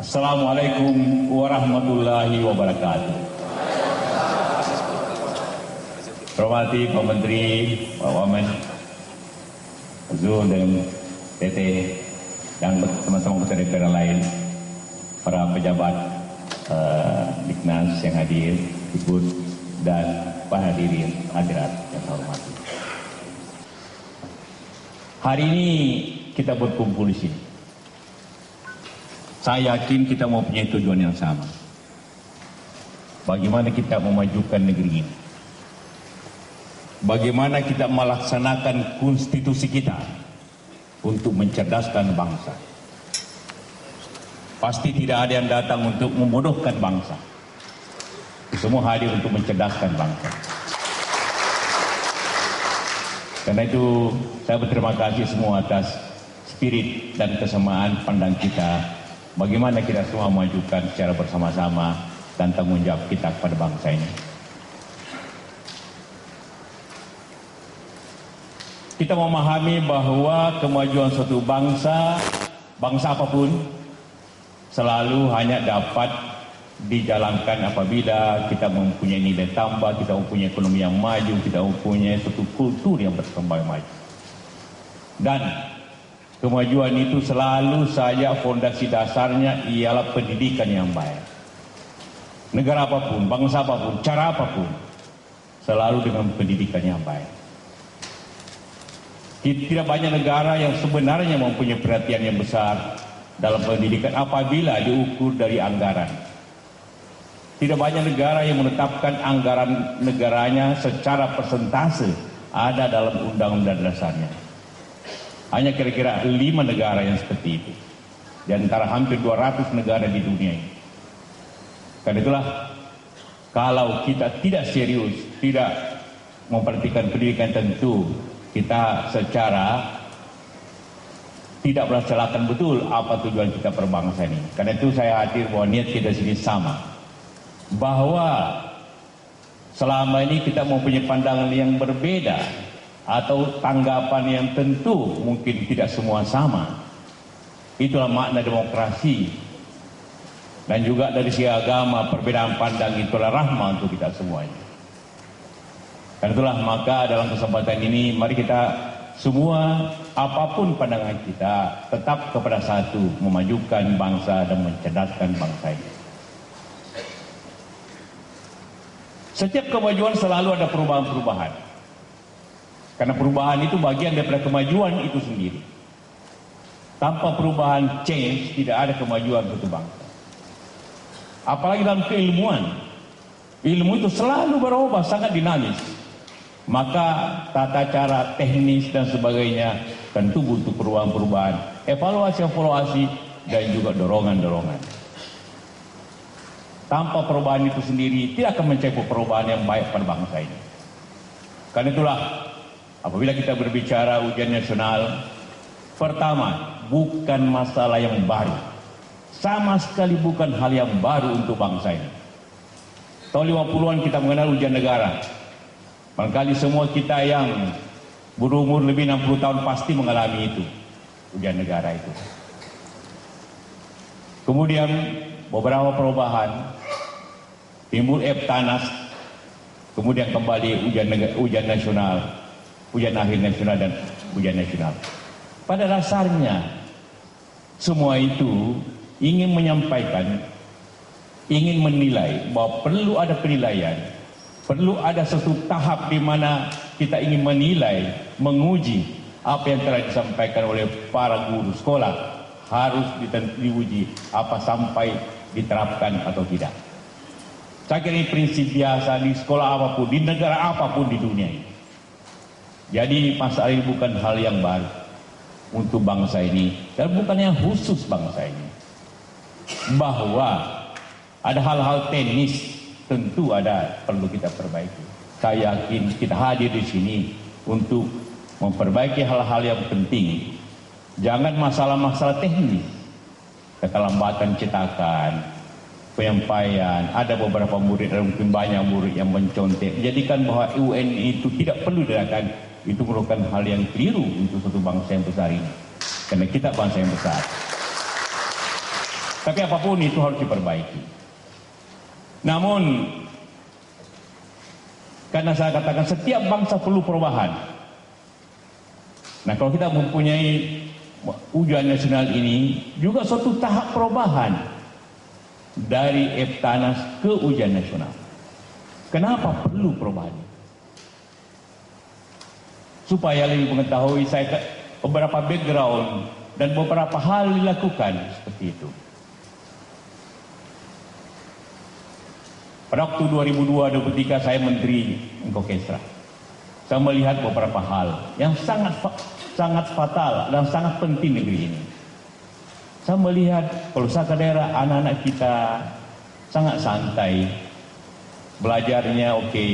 Assalamualaikum warahmatullahi wabarakatuh. Hormati Pak Menteri, Pak Wamen, Zul dan TT, dan teman-teman ketua DPR lain, para pejabat Diknas yang hadir, ikut, dan para hadirin hadirat yang saya hormati. Hari ini kita berkumpul di sini. Saya yakin kita mempunyai tujuan yang sama. Bagaimana kita memajukan negeri ini? Bagaimana kita melaksanakan konstitusi kita untuk mencerdaskan bangsa? Pasti tidak ada yang datang untuk membodohkan bangsa. Semua hadir untuk mencerdaskan bangsa. Karena itu saya berterima kasih semua atas spirit dan kesamaan pandang kita. Bagaimana kita semua memajukan secara bersama-sama dan tanggung jawab kita kepada bangsa ini. Kita memahami bahwa kemajuan suatu bangsa, bangsa apapun, selalu hanya dapat dijalankan apabila kita mempunyai nilai tambah, kita mempunyai ekonomi yang maju, kita mempunyai suatu kultur yang berkembang maju. Dan kemajuan itu selalu saja fondasi dasarnya ialah pendidikan yang baik. Negara apapun, bangsa apapun, cara apapun, selalu dengan pendidikan yang baik. Tidak banyak negara yang sebenarnya mempunyai perhatian yang besar dalam pendidikan apabila diukur dari anggaran. Tidak banyak negara yang menetapkan anggaran negaranya secara persentase ada dalam undang-undang dasarnya. Hanya kira-kira 5 negara yang seperti itu. Di antara hampir 200 negara di dunia ini. Karena itulah, kalau kita tidak serius, tidak memperhatikan pendidikan, tentu kita secara tidak melaksanakan betul apa tujuan kita berbangsa ini. Karena itu saya hadir bahwa niat kita sini sama. Bahwa selama ini kita mempunyai pandangan yang berbeda, atau tanggapan yang tentu mungkin tidak semua sama. Itulah makna demokrasi. Dan juga dari segi agama, perbedaan pandang itulah rahmah untuk kita semuanya. Dan itulah maka dalam kesempatan ini mari kita semua, apapun pandangan kita, tetap kepada satu, memajukan bangsa dan mencerdaskan bangsa ini. Setiap kemajuan selalu ada perubahan-perubahan. Karena perubahan itu bagian daripada kemajuan itu sendiri. Tanpa perubahan change, tidak ada kemajuan suatu bangsa. Apalagi dalam keilmuan. Ilmu itu selalu berubah, sangat dinamis. Maka tata cara teknis dan sebagainya tentu butuh perubahan-perubahan. Evaluasi-evaluasi dan juga dorongan-dorongan. Tanpa perubahan itu sendiri, tidak akan mencapai perubahan yang baik pada bangsa ini. Karena itulah, apabila kita berbicara ujian nasional, pertama, bukan masalah yang baru. Sama sekali bukan hal yang baru untuk bangsa ini. Tahun 50-an kita mengenal ujian negara. Barangkali semua kita yang berumur lebih 60 tahun pasti mengalami itu. Ujian negara itu. Kemudian beberapa perubahan, timbul Eptanas, kemudian kembali ujian nasional, ujian akhir nasional dan ujian nasional. Pada dasarnya semua itu ingin menyampaikan, ingin menilai bahwa perlu ada penilaian, perlu ada satu tahap di mana kita ingin menilai, menguji apa yang telah disampaikan oleh para guru sekolah, harus diuji apa sampai diterapkan atau tidak. Saya kira ini prinsip biasa di sekolah apapun, di negara apapun di dunia ini. Jadi masalah ini bukan hal yang baru untuk bangsa ini, dan bukan yang khusus bangsa ini. Bahwa ada hal-hal teknis tentu ada perlu kita perbaiki. Saya yakin kita hadir di sini untuk memperbaiki hal-hal yang penting. Jangan masalah-masalah teknis, keterlambatan cetakan, penyampaian, ada beberapa murid, ada mungkin banyak murid yang mencontek. Jadikan bahwa UN itu tidak perlu dilakukan. Itu merupakan hal yang keliru untuk suatu bangsa yang besar ini. Karena kita bangsa yang besar. Tapi apapun itu harus diperbaiki. Namun, karena saya katakan setiap bangsa perlu perubahan. Nah, kalau kita mempunyai ujian nasional ini juga suatu tahap perubahan dari Eptanas ke ujian nasional. Kenapa perlu perubahan? Supaya lebih mengetahui saya beberapa background dan beberapa hal dilakukan seperti itu. Pada waktu 2002-2003 saya Menteri Inkokesra. Saya melihat beberapa hal yang sangat fatal dan sangat penting negeri ini. Saya melihat perusahaan daerah anak-anak kita sangat santai, belajarnya oke.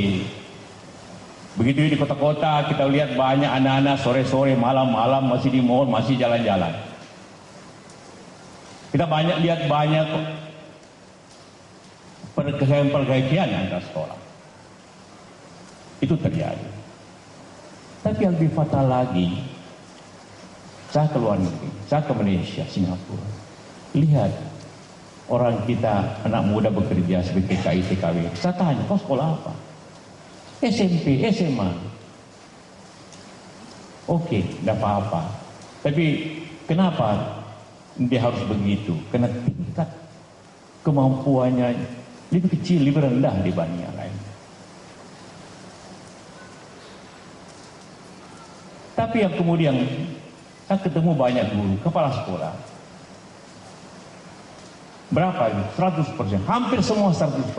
Begitu di kota-kota kita lihat banyak anak-anak sore-sore, malam-malam masih di mall, masih jalan-jalan. Kita lihat banyak perkelahian antar sekolah. Itu terjadi. Tapi yang lebih fatal lagi, saya ke luar negeri, saya ke Malaysia, Singapura. Lihat orang kita, anak muda bekerja sebagai TKI, TKW. Saya tanya, kau sekolah apa? SMP, SMA. Oke, tidak apa-apa. Tapi kenapa dia harus begitu? Karena tingkat kemampuannya lebih kecil, lebih rendah dibanding yang lain. Tapi yang kemudian saya ketemu banyak guru, kepala sekolah. Berapa itu? 100%. Hampir semua 100%.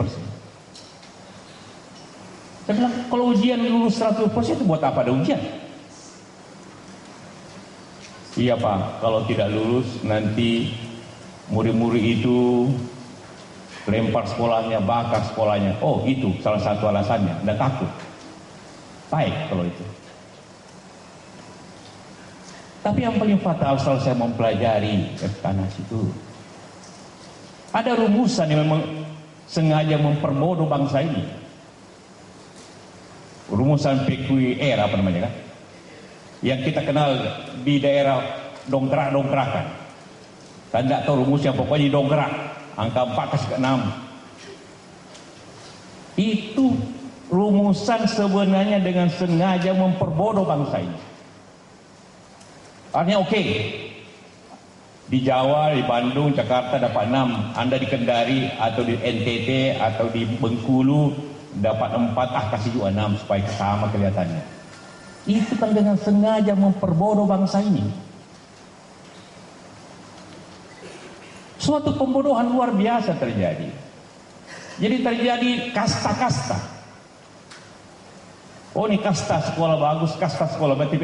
Saya bilang, kalau ujian lulus 100% itu buat apa ada ujian? Iya Pak, kalau tidak lulus nanti murid-murid itu lempar sekolahnya, bakar sekolahnya. Oh itu salah satu alasannya, dan takut. Baik kalau itu. Tapi yang paling fatal setelah saya mempelajari Eptanas itu, ada rumusan yang memang sengaja memperbodoh bangsa ini. Rumusan PQR apa namanya kan? Yang kita kenal di daerah dongkrak-dongkrakan. Saya tidak tahu rumusnya, pokoknya dongkrak. Angka 4 ke 6. Itu rumusan sebenarnya dengan sengaja memperbodoh bangsa ini. Artinya oke. Di Jawa, di Bandung, Jakarta dapat 6. Anda di Kendari atau di NTT atau di Bengkulu dapat 4, kasih juga 6 supaya sama kelihatannya. Itu kan dengan sengaja memperbodoh bangsa ini. Suatu pembodohan luar biasa terjadi. Jadi terjadi kasta-kasta. Oh ini kasta sekolah bagus, kasta sekolah berarti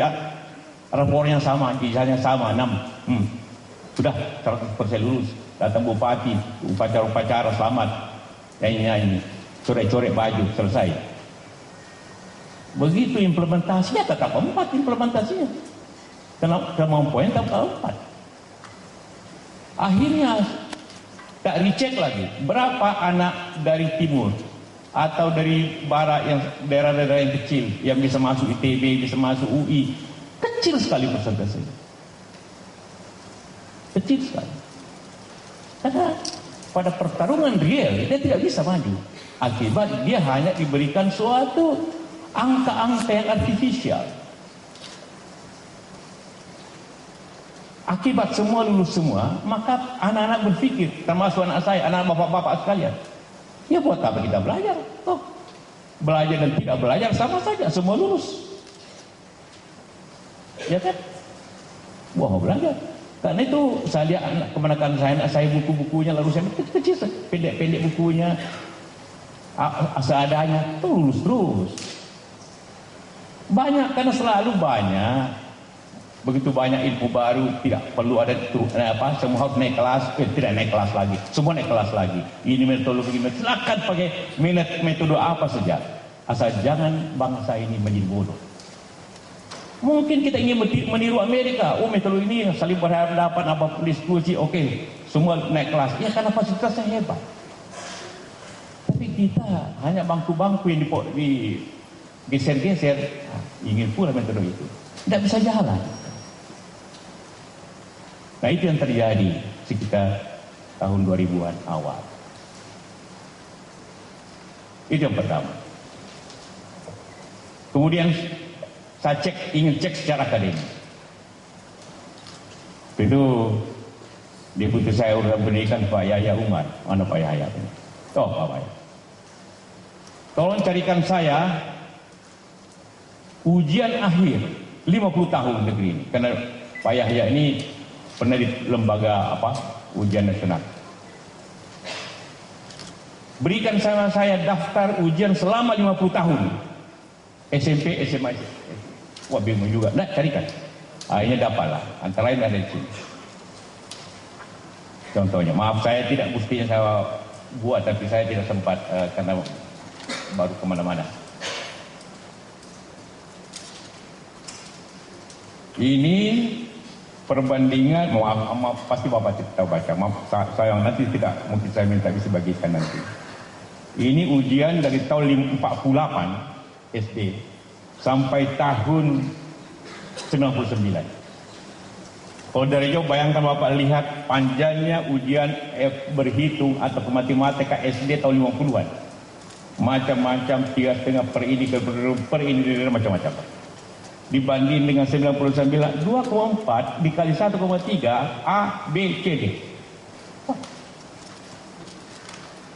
rapornya sama, ijazahnya sama 6. Sudah 100% lulus. Datang bupati, upacara-upacara selamat. Nyanyi-nyanyi, coret-coret baju, selesai. Begitu implementasinya tetap 4 implementasinya. Kemampuannya tetap 4. Akhirnya tak dicek lagi berapa anak dari timur atau dari barat, yang daerah-daerah yang kecil yang bisa masuk ITB, bisa masuk UI. Kecil sekali persentasenya. Kecil sekali. Karena pada pertarungan real dia tidak bisa maju. Akibat dia hanya diberikan suatu angka-angka yang artifisial. Akibat semua lulus semua, maka anak-anak berpikir, termasuk anak saya, anak bapak-bapak sekalian, ya buat apa kita belajar? Toh, belajar dan tidak belajar sama saja, semua lulus. Ya kan? Wah, mau belajar. Karena itu saya lihat kemenakan saya buku-bukunya, lalu saya kecil, pendek-pendek bukunya, seadanya, tuh lulus terus. Banyak, karena selalu banyak. Begitu banyak ilmu baru, tidak perlu ada semua harus naik kelas, tidak naik kelas lagi, semua naik kelas lagi. Ini metodologi, silakan pakai metode apa saja, asal jangan bangsa ini menjadi bodoh. Mungkin kita ingin meniru Amerika, metode ini saling berhadapan, apapun diskusi, oke, semua naik kelas, ya karena fasilitasnya hebat. Tapi kita hanya bangku-bangku yang digeser-geser, ingin pula metode itu, tidak bisa jalan. Nah itu yang terjadi sekitar tahun 2000-an awal. Itu yang pertama. Kemudian saya ingin cek secara akademis. Itu deputi saya urusan pendidikan Pak Yahya Umar. Mana Pak Yahya? Oh, Pak Yahya. Tolong carikan saya ujian akhir 50 tahun negeri ini. Karena Pak Yahya ini pernah di lembaga ujian nasional. Berikan sama saya daftar ujian selama 50 tahun. SMP, SMA. Wah, bingung juga. Nah, carikan. Akhirnya dapatlah. Antara lain ada di sini. Contohnya, maaf saya tidak mestinya saya buat, tapi saya tidak sempat karena baru kemana-mana. Ini perbandingan, maaf pasti Bapak tidak tahu baca. Maaf saya nanti tidak, mungkin saya minta bisa bagikan nanti. Ini ujian dari tahun 48 SD sampai tahun 99. Kalau dari jauh bayangkan Bapak lihat panjangnya ujian berhitung atau matematika SD tahun 50-an. Macam-macam 3,5 per ini macam-macam. Dibanding dengan 99, 2,4 dikali 1,3 A, B, C, D.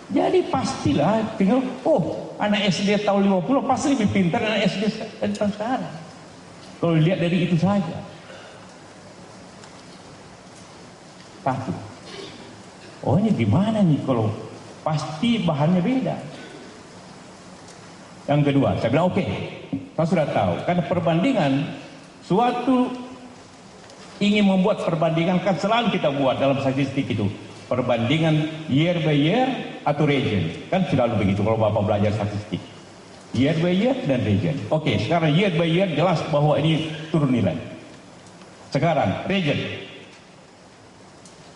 Jadi pastilah tinggal, anak SD tahun 50 pasti lebih pintar anak SD sekarang. Kalau lihat dari itu saja. Satu. Oh, ini gimana nih kalau pasti bahannya beda. Yang kedua, saya bilang oke, saya sudah tahu. Karena perbandingan, suatu ingin membuat perbandingan kan selalu kita buat dalam statistik itu. Perbandingan year by year atau region. Kan selalu begitu kalau Bapak belajar statistik. Year by year dan region. Oke, sekarang year by year jelas bahwa ini turun nilai. Sekarang region.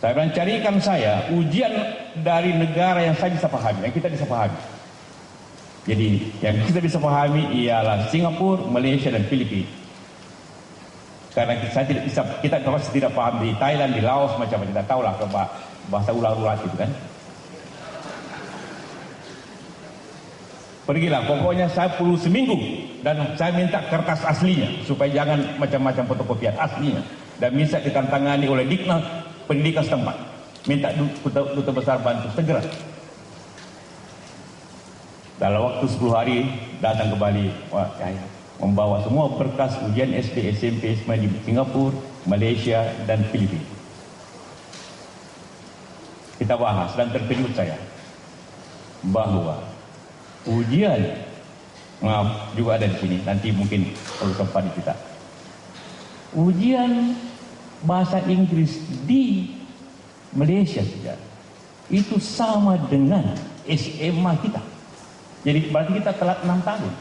Saya akan carikan saya ujian dari negara yang saya bisa pahami, yang kita bisa pahami. Jadi yang kita bisa pahami ialah Singapura, Malaysia dan Filipina. Karena saya tidak bisa, kita pasti tidak paham di Thailand, di Laos, macam-macam. Kita tahu lah bahasa ular-ular itu kan. Pergilah, pokoknya saya perlu seminggu dan saya minta kertas aslinya supaya jangan macam-macam fotokopian aslinya dan bisa ditantangani oleh Diknas Pendidikan setempat. Minta Duta Besar bantu segera. Dalam waktu 10 hari datang kembali membawa semua berkas ujian SD, SMP di Singapura, Malaysia dan Filipina. Kita bahas dan terkejut saya bahwa ujian juga ada di sini, nanti mungkin kalau sempat kita. Ujian bahasa Inggris di Malaysia saja itu sama dengan SMA kita. Jadi berarti kita telat 6 tahun.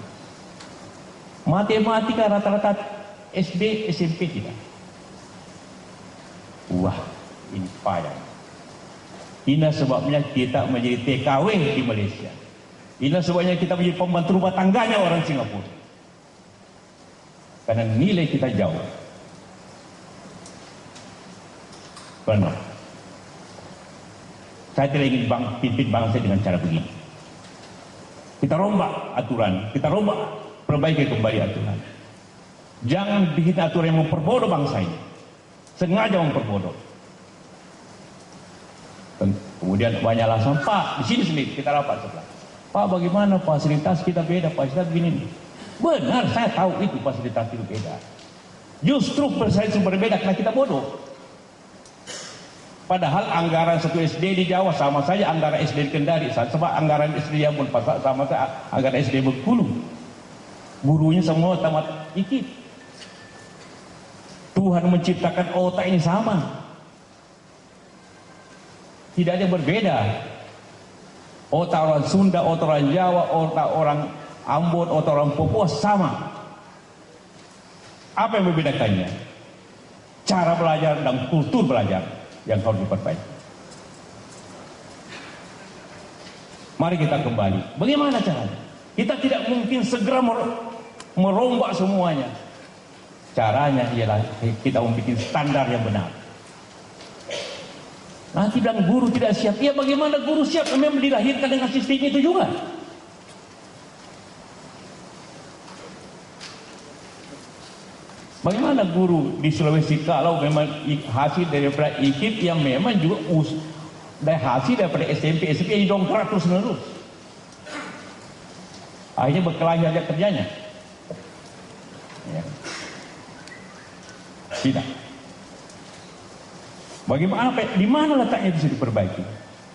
Matematika rata-rata SD, SMP kita. Wah, ini payah. Ini sebabnya kita menjadi TKW di Malaysia. Ini sebabnya kita menjadi pembantu rumah tangganya orang Singapura. Karena nilai kita jauh. Benar. Saya tidak ingin pimpin bangsa dengan cara begini. Kita rombak aturan, kita rombak, perbaiki kembali aturan. Jangan bikin aturan yang memperbodoh bangsa ini. Sengaja memperbodoh. Kemudian banyak alasan, Pak, di sini sendiri kita rapat sebelah. Pak, bagaimana fasilitas kita beda, fasilitas begini. Benar, saya tahu itu fasilitas itu beda. Justru fasilitas berbeda karena kita bodoh. Padahal anggaran satu SD di Jawa sama saja anggaran SD di Kendari, sebab anggaran SD yang pun sama saja anggaran SD Bengkulu. Gurunya semua tamat IKIP. Tuhan menciptakan otak ini sama. Tidak ada yang berbeda. Otak orang Sunda, otak orang Jawa, otak orang Ambon, otak orang Papua sama. Apa yang membedakannya? Cara belajar dan kultur belajar yang harus diperbaiki. Mari kita kembali. Bagaimana caranya? Kita tidak mungkin segera merombak semuanya. Caranya ialah kita membuat standar yang benar. Nanti bilang guru tidak siap. Ya bagaimana guru siap? Memang dilahirkan dengan sistem itu juga. Bagaimana guru di Sulawesi kalau memang hasil daripada IKIP yang memang juga dari hasil daripada SMP yang didongkrak terus menerus. Akhirnya berkelahi aja kerjanya. Ya. Tidak. Bagaimana, di mana letaknya bisa diperbaiki?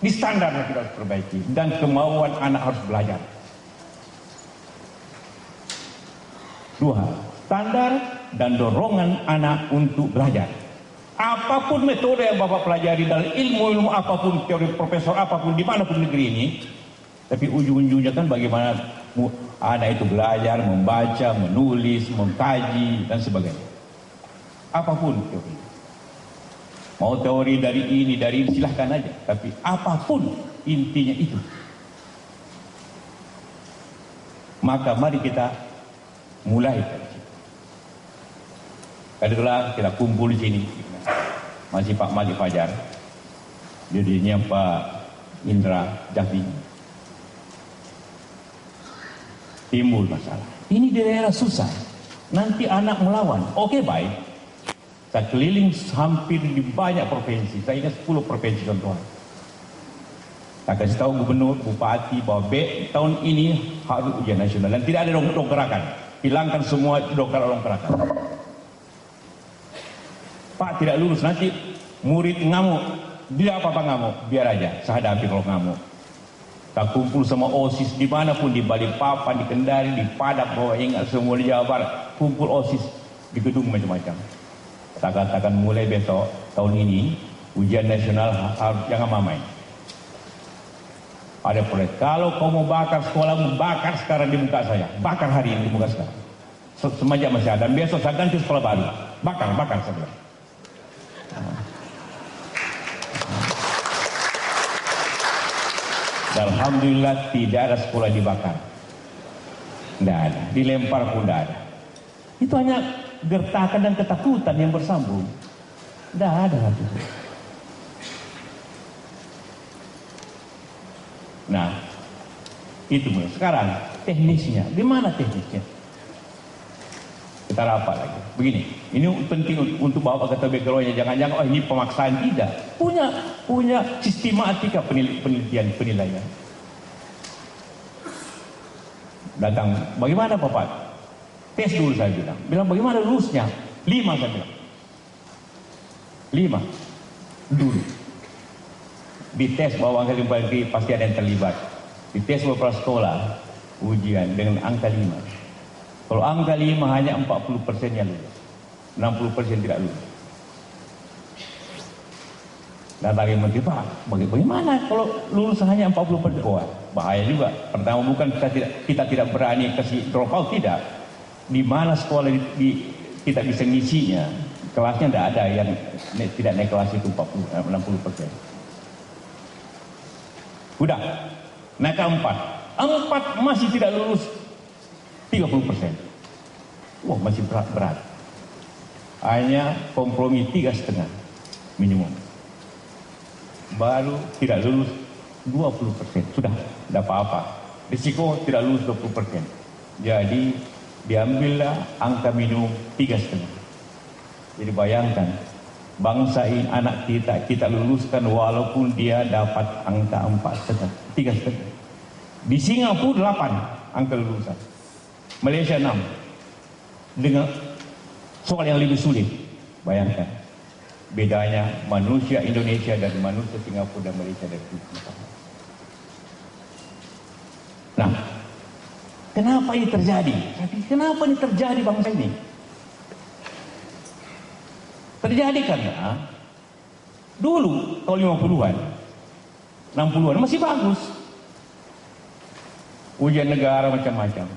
Di standarnya kita harus perbaiki dan kemauan anak harus belajar. Dua, standar dan dorongan anak untuk belajar. Apapun metode yang Bapak pelajari dalam ilmu apapun, teori profesor apapun dimanapun negeri ini, tapi ujung-ujungnya kan bagaimana anak itu belajar, membaca, menulis, mengkaji dan sebagainya. Apapun teori. Mau teori dari ini silahkan aja. Tapi apapun intinya itu. Maka mari kita mulai dari situ. Kadang-kadang kita kumpul di sini. Masih Pak Malik Fajar. Jadinya Pak Indra Jaffi. Timbul masalah. Ini di daerah susah. Nanti anak melawan. Oke, baik. Saya keliling hampir di banyak provinsi. Saya ingat 10 provinsi contohnya. Saya kasih tahu gubernur, bupati bahwa tahun ini harus ujian nasional dan tidak ada dongkerakan. Hilangkan semua dongkerakan. Pak tidak lulus nanti murid ngamuk. Dia apa ngamuk? Biar aja. Saya hadapi kalau ngamuk. Kita kumpul sama OSIS dimanapun, di Balikpapan, di Kendari, di Padang, bahwa ingat semua di Jawa Barat. Kumpul OSIS di gedung macam-macam. Saya katakan mulai besok tahun ini ujian nasional harus jangan mamai. Ada proyek. Kalau kau mau bakar sekolah, bakar sekarang di muka saya. Bakar hari ini di muka sekarang. Semenjak masih ada. Dan besok saya ganti sekolah baru. Bakar saya bilang. Dan alhamdulillah tidak ada sekolah dibakar. Tidak ada. Dilempar pun tidak ada. Itu hanya gertakan dan ketakutan yang bersambung. Tidak ada lagi. Nah, itu sekarang teknisnya. Di mana teknisnya? Kita rapat lagi. Begini, ini penting untuk Bapak kata backgroundnya. Jangan-jangan ini pemaksaan, tidak. Punya sistematika penilaian. Datang, bagaimana Bapak? Tes dulu saya bilang. Bilang bagaimana lulusnya? 5 saya bilang. 5 dulu. Dites bahwa angka 5 pasti ada yang terlibat. Dites beberapa sekolah ujian dengan angka 5. Kalau angka 5 hanya 40% yang lulus. 60% tidak lulus. Dan lagi menteri, Pak, bagaimana kalau lulus hanya 40%? Wah, bahaya juga. Pertama bukan kita tidak berani kasih drop out, tidak. Di mana sekolah kita bisa ngisinya, kelasnya tidak ada yang tidak naik kelas itu 60%. Udah, naik ke 4 masih tidak lulus 30%. Wah, masih berat. Hanya kompromi 3,5 minimum. Baru tidak lulus 20%. Sudah, tidak apa-apa. Risiko tidak lulus 20%. Jadi diambillah angka minimum 3,5. Jadi bayangkan, bangsa ini anak kita luluskan walaupun dia dapat angka 3,5. Di Singapura 8 angka lulusan, Malaysia 6 dengan soal yang lebih sulit. Bayangkan bedanya manusia Indonesia dan manusia Singapura dan Malaysia dari itu. Nah, kenapa ini terjadi? Kenapa ini terjadi bangsa ini? Terjadi karena dulu tahun 50-an, 60-an masih bagus. Ujian negara macam-macam.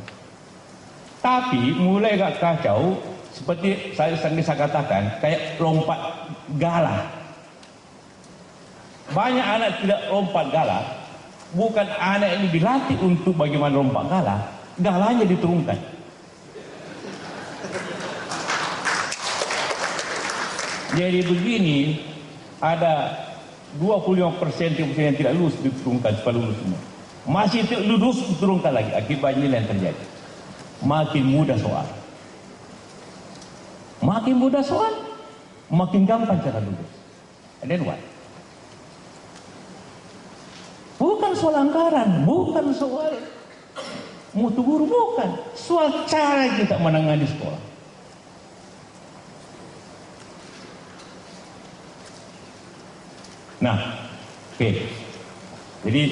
Tapi mulai agak kacau, seperti saya katakan, kayak lompat galah. Banyak anak tidak lompat galah. Bukan anak ini dilatih untuk bagaimana lompat galah, galanya diturunkan. Jadi begini, ada 25% yang tidak lulus diturunkan supaya lulus semua. Masih tidak lulus diturunkan lagi. Akibatnya yang terjadi, makin mudah soal. Makin mudah soal, makin gampang cara lulus. And then what? Bukan soal anggaran, bukan soal mutu guru, bukan. Soal cara kita menangani sekolah. Nah, oke. Jadi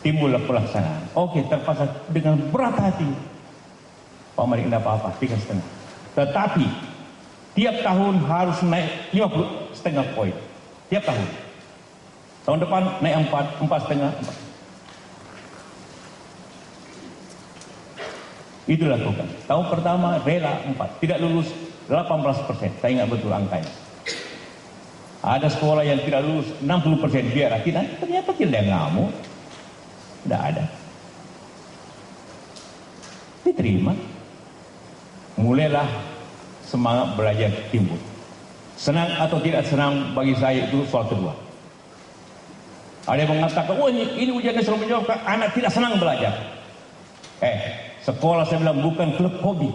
timbullah pelaksanaan. Oke, terpaksa dengan berat hati. Pak Malik tidak apa-apa, 3,5. Tetapi tiap tahun harus naik 50,5 poin. Tiap tahun. Tahun depan naik 4,5. Itu lakukan. Tahun pertama rela 4, tidak lulus 18%. Saya ingat betul angkanya. Ada sekolah yang tidak lulus 60%, biar ternyata tidak ngamuk. Tidak ada. Diterima. Mulailah semangat belajar timbul. Senang atau tidak senang bagi saya itu soal kedua. Ada yang mengatakan, oh ini ujian nasional menjawab anak tidak senang belajar. Sekolah saya bilang bukan klub hobi.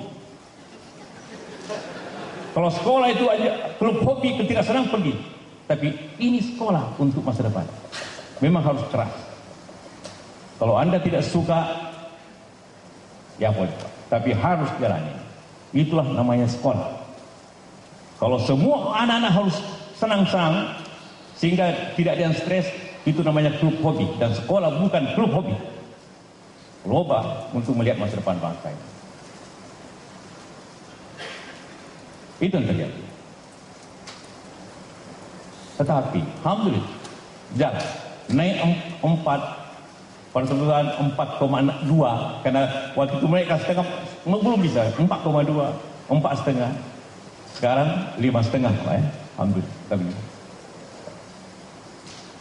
Kalau sekolah itu aja klub hobi, tidak senang pergi. Tapi ini sekolah untuk masa depan. Memang harus keras. Kalau Anda tidak suka, ya boleh. Tapi harus jalani. Itulah namanya sekolah. Kalau semua anak-anak harus senang-senang sehingga tidak ada yang stres, itu namanya klub hobi. Dan sekolah bukan klub hobi. Loba untuk melihat masa depan bangsa ini. Itu yang terjadi. Tetapi, alhamdulillah, jalan naik 4, pada sebulan 4,2, karena waktu itu mereka setengah belum bisa 4,2, 4,5. Sekarang 5,5, Pak ya. Alhamdulillah.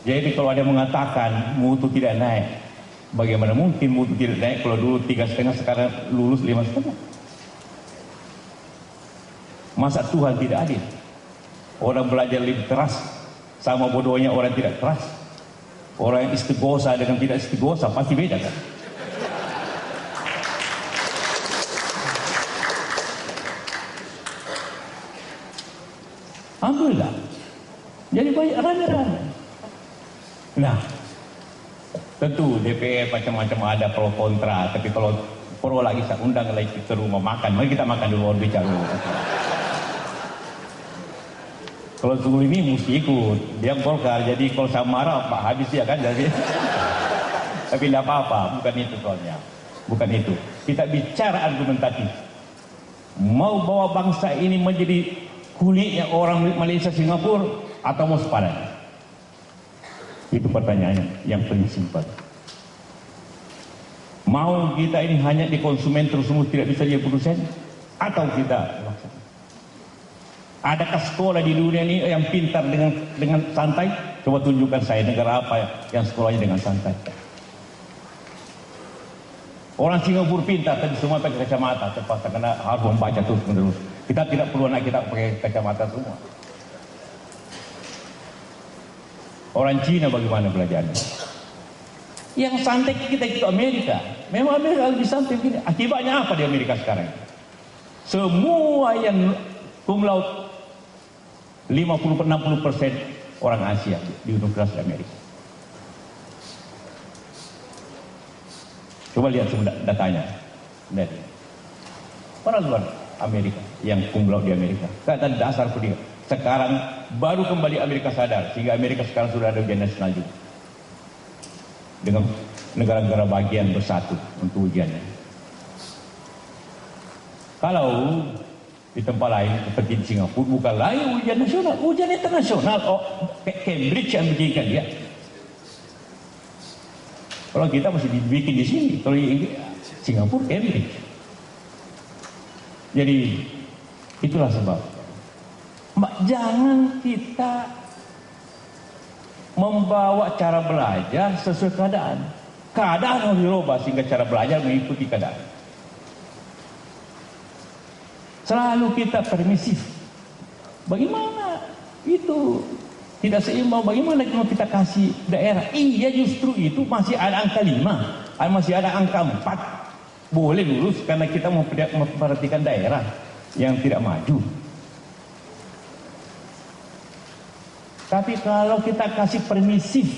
Jadi kalau ada yang mengatakan mutu tidak naik, bagaimana mungkin mutu tidak naik kalau dulu 3,5, sekarang lulus 5,5? Masa Tuhan tidak adil? Orang belajar lebih keras sama bodohnya orang tidak keras. Orang yang istighosa dengan tidak istighosa pasti beda kan? Alhamdulillah. Jadi banyak rame-rame. Nah, tentu DPR macam-macam ada pro kontra, tapi kalau pro lagi saya undang lagi ke rumah makan. Mari kita makan dulu, bicara dulu. Kalau Zul ini mesti ikut, dia Golkar, jadi kalau saya marah Pak habis dia kan jadi. Tapi tidak apa-apa, bukan itu soalnya. Bukan itu. Kita bicara argumentatif. Mau bawa bangsa ini menjadi kulitnya orang Malaysia Singapura atau mau sepadan? Itu pertanyaannya yang paling simpel. Mau kita ini hanya di konsumen terus tidak bisa jadi produsen, atau kita laksanakan? Adakah sekolah di dunia ini yang pintar dengan santai? Coba tunjukkan saya negara apa yang sekolahnya dengan santai. Orang Singapura pintar, tapi semua pakai kacamata, terpaksa karena harus membaca terus menerus. Kita tidak perlu anak kita pakai kacamata semua. Orang Cina bagaimana belajarnya? Yang santai kita itu Amerika. Memang Amerika lebih santai begini. Akibatnya apa di Amerika sekarang? Semua yang cum laude 50-60% orang Asia di Universitas Amerika. Coba lihat datanya. Dari para luar Amerika yang cum laude di Amerika. Kata dasar pendidikan. Sekarang baru kembali Amerika sadar, sehingga Amerika sekarang sudah ada ujian nasional juga. Dengan negara-negara bagian bersatu untuk ujiannya. Kalau di tempat lain seperti di Singapura bukan lain ujian nasional, ujian internasional. Cambridge yang bikinkan dia. Kalau kita masih dibikin di sini, kalau di Singapura Cambridge. Jadi itulah sebab. Jangan kita membawa cara belajar sesuai keadaan. Keadaan harus dirubah sehingga cara belajar mengikuti keadaan. Selalu kita permisif. Bagaimana? Itu tidak seimbang. Bagaimana kalau kita kasih daerah? Iya, justru itu masih ada angka 5, masih ada angka 4. Boleh lurus karena kita memperhatikan daerah yang tidak maju. Tapi kalau kita kasih permisif,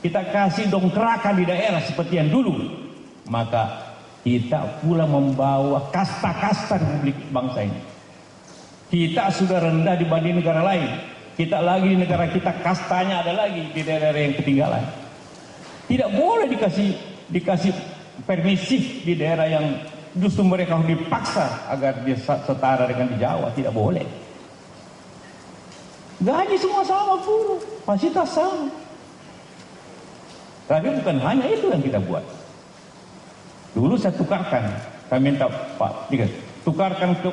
kita kasih dongkrakan di daerah seperti yang dulu, maka kita pula membawa kasta-kasta Republik bangsa ini. Kita sudah rendah dibanding negara lain. Kita lagi di negara kita kastanya ada lagi di daerah yang ketinggalan. Tidak boleh dikasih permisif di daerah yang justru mereka harus dipaksa agar dia setara dengan di Jawa. Tidak boleh. Gaji semua sama pun, fasilitas sama. Tapi bukan hanya itu yang kita buat. Dulu saya tukarkan, saya minta Pak, tukarkan ke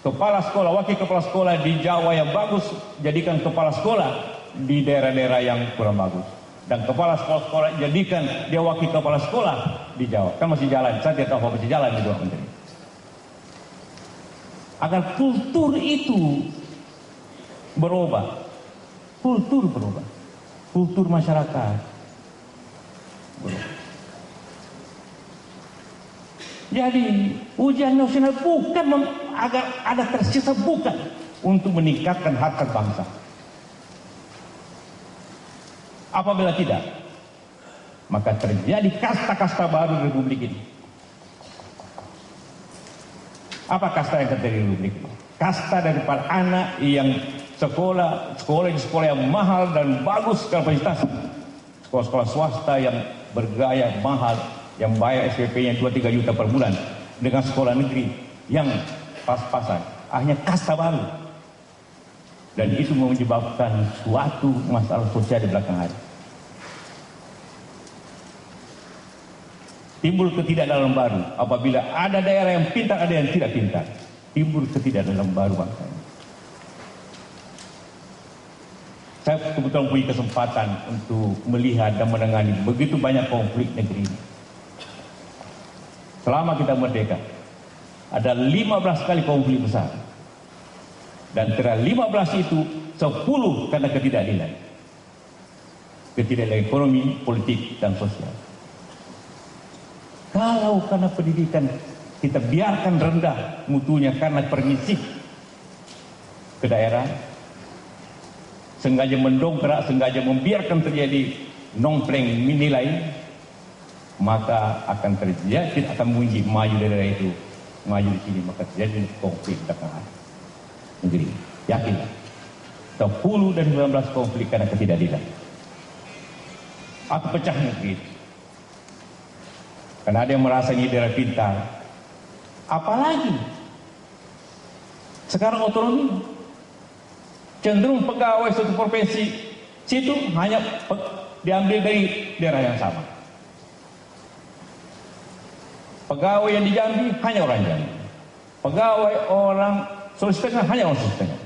kepala sekolah, wakil kepala sekolah di Jawa yang bagus, jadikan kepala sekolah di daerah-daerah yang kurang bagus. Dan kepala sekolah jadikan dia wakil kepala sekolah di Jawa. Kan masih jalan, saya tidak tahu apa masih jalan di dua menteri. Agar kultur itu berubah, kultur berubah, kultur masyarakat berubah. Jadi ujian nasional bukan agar ada tersisa, bukan untuk meningkatkan harkat bangsa. Apabila tidak, maka terjadi kasta-kasta baru di Republik ini. Apa kasta yang terjadi di Republik ini? Kasta daripada anak yang sekolah yang mahal dan bagus kapasitas, sekolah-sekolah swasta yang bergaya mahal, yang bayar SPP-nya 2-3 juta per bulan, dengan sekolah negeri yang pas-pasan. Akhirnya kasta baru. Dan itu menyebabkan suatu masalah sosial di belakang hari. Timbul ketidakadilan baru. Apabila ada daerah yang pintar, ada yang tidak pintar, timbul ketidakadilan baru bangsa ini. Saya kebetulan punya kesempatan untuk melihat dan menangani begitu banyak konflik negeri ini. Selama kita merdeka, ada 15 kali konflik besar. Dan dari 15 itu, 10 karena ketidakadilan. Ketidakadilan ekonomi, politik, dan sosial. Kalau karena pendidikan kita biarkan rendah mutunya karena permisif ke daerah, sengaja mendongkrak, sengaja membiarkan terjadi nongkleng nilai, maka akan terjadi, tidak akan maju daerah itu, maju di sini, maka terjadi konflik belakang negeri. Yakinlah, 10 dan 19 konflik karena ketidakadilan. Aku pecah negeri. Karena ada yang merasa ini daerah pintar. Apalagi sekarang otonomi, cenderung pegawai suatu provinsi situ hanya diambil dari daerah yang sama. Pegawai yang di Jambi hanya orang Jambi. Pegawai orang Sulawesi Tengah hanya orang Sulawesi Tengah.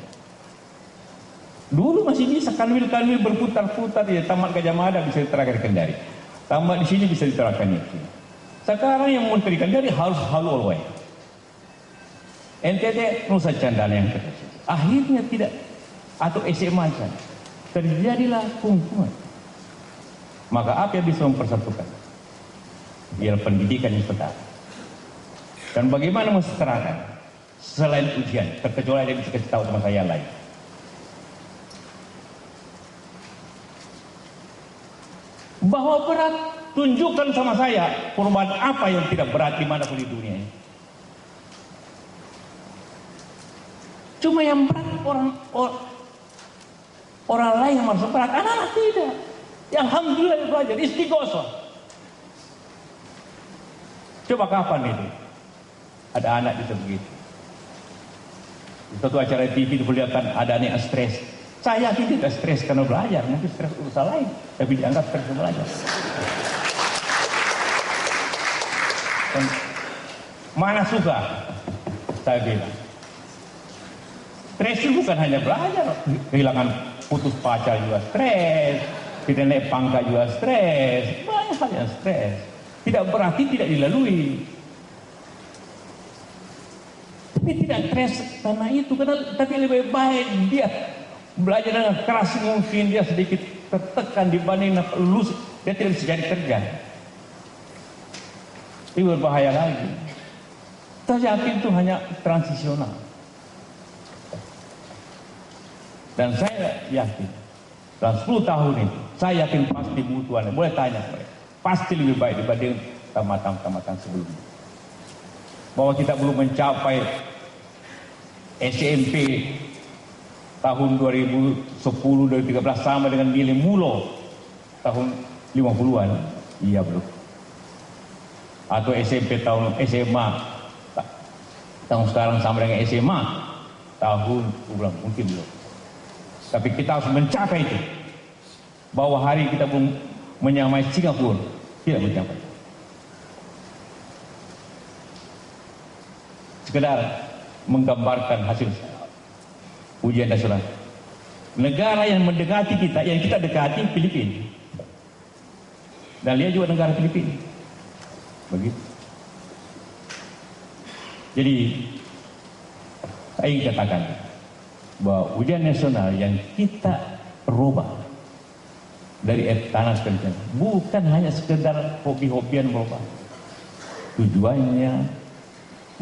Dulu masih bisa kanwil-kanwil berputar-putar, ya, tamat Gajah Mada bisa diterapkan Kendari, tamat di sini bisa diterapkan itu. Sekarang yang mau diterapkan Kendari harus halu oleh NTT Nusa Cendana yang terus. Akhirnya tidak, atau SMA saja terjadilah kumpulan. Maka apa yang bisa mempersatukan? Ialah pendidikan yang setara. Dan bagaimana mensetarakan? Selain ujian, terkecuali ada yang bisa kasih tahu sama saya lain. Bahwa berat, tunjukkan sama saya perubahan apa yang tidak berat dimanapun di dunia ini. Cuma yang berat orang lain yang merasa berat, anak-anak tidak. Yang alhamdulillah belajar istighosah. Coba kapan itu ada anak bisa begitu? Di suatu acara TV diperlihatkan ada anak yang stres. Saya tidak stres karena belajar, mungkin stres urusan lain, tapi dianggap stres karena belajar. Dan mana suka saya bilang, stres itu bukan hanya belajar, kehilangan putus pacar juga stres, tidak naik pangkat juga stres, banyak hal yang stres. Tidak berarti tidak dilalui. Tapi tidak stres karena itu, tapi lebih baik dia Belajar dengan keras mungkin dia sedikit tertekan dibanding lulus, dia tidak bisa jadi kerja. Itu berbahaya lagi. Saya yakin itu hanya transisional. Dan saya yakin dalam 10 tahun itu, saya yakin pasti mutuannya, boleh tanya mereka, pasti lebih baik dibanding tamatan-tamatan sebelumnya. Bahwa kita belum mencapai SMP tahun 2010-2013 sama dengan nilai mulo tahun 50-an, iya belum. Atau SMP tahun SMA tahun sekarang sama dengan SMA tahun mungkin belum. Tapi kita harus mencapai itu. Bahwa hari kita belum menyamai Singapura, tidak mencapai. Sekedar menggambarkan hasil ujian nasional. Negara yang mendekati kita, yang kita dekati Filipina. Dan dia juga negara Filipina. Begitu. Jadi saya ingin katakan bahwa ujian nasional yang kita rubah dari Eptanas Kencana bukan hanya sekedar hobi-hobian merubah. Tujuannya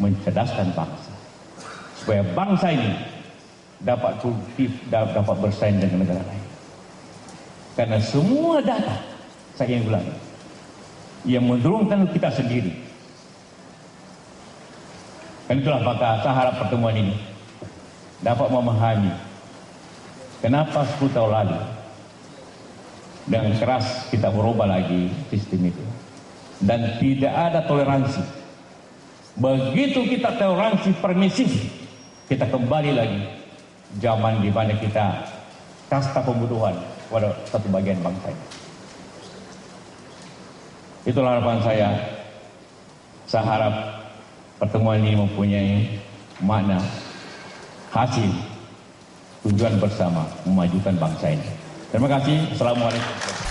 mencerdaskan bangsa. Supaya bangsa ini dapat produktif, dapat bersaing dengan negara lain. Karena semua data, saya ingin ulangi, yang menurunkan kita sendiri. Dan itulah maka saya harap pertemuan ini dapat memahami kenapa 10 tahun lalu dengan keras kita merubah lagi sistem itu. Dan tidak ada toleransi. Begitu kita toleransi permisif, kita kembali lagi zaman di mana kita kasta pembunuhan pada satu bagian bangsa ini. Itulah harapan saya. Saya harap pertemuan ini mempunyai makna, hasil, tujuan bersama memajukan bangsa ini. Terima kasih. Assalamualaikum.